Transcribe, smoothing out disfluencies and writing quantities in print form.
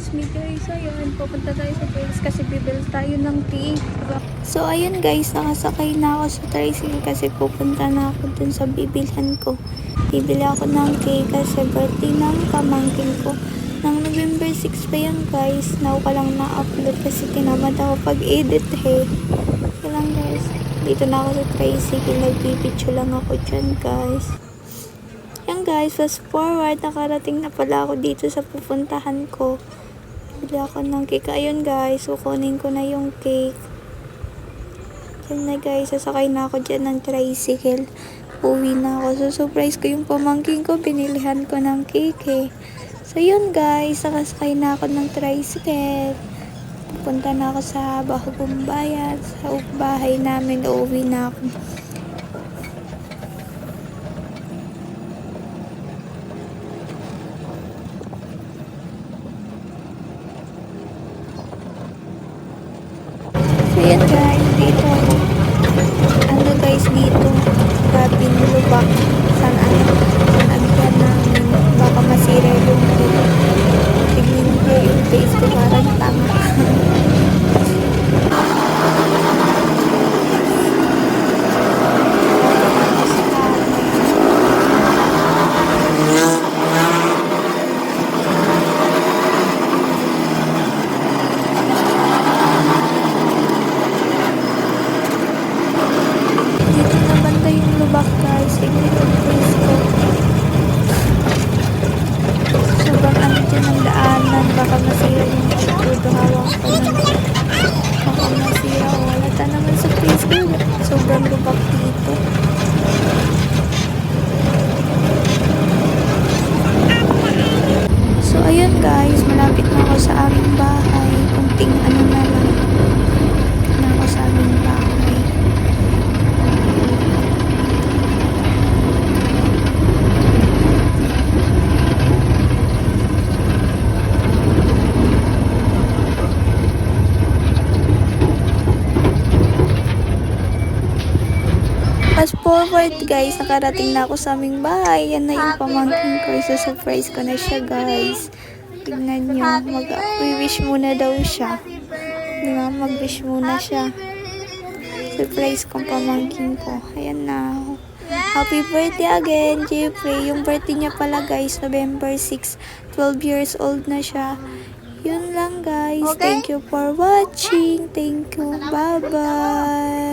guys, me guys, ayun, pupunta tayo sa Wales kasi bibili tayo ng cake. So ayun guys, nakasakay na ako sa tricycle kasi pupunta na ako dun sa bibilhan ko. Bibili ako ng cake kasi birthday ng pamangkin ko. Nang November 6 pa yan guys, now ko lang na-upload kasi tinamad ako pag-edit Kaya lang guys, dito na ako sa tricycle, nagpipicture lang ako dyan guys. Yan guys, fast forward, nakarating na pala ako dito sa pupuntahan ko. Bili ako ng cake. Ayun guys, kukunin ko na yung cake. Yan na guys, sasakay na ako dyan ng tricycle. Uwi na ako. So surprise ko yung pamangkin ko, binilihan ko ng cake So yun guys, nakasakay na ako ng tricycle. Pupunta na ako sa Bagong Bayan, sa bahay namin, uuwi na ako. So yan guys, dito ako. Ano guys dito? Grabe nilubak. Saan agyan namin. Baka masira yung tignan ko yung face ko parang tanga. Lubak guys, tignan yung face ko. Sobrang ano dyan ang daanan, baka masira yung tudo, hawak ko na. Baka masira, walata naman sa face ko. Sobrang lubak dito. So ayun guys, malapit na ako sa aming bahay. Kunting ano na lang. Na ako sa aming bahay. Fast forward guys, nakarating na ako sa aming bahay. Yan na yung pamangkin ko. Surprise ko na siya guys. Tignan nyo, mag-wish muna daw siya. Di ba, mag-wish muna siya. Surprise kong pamangkin ko. Ayan na. Happy birthday again, Jeffrey. Yung birthday niya pala guys, November 6. 12 years old na siya. Yun lang guys. Thank you for watching. Thank you. Bye-bye.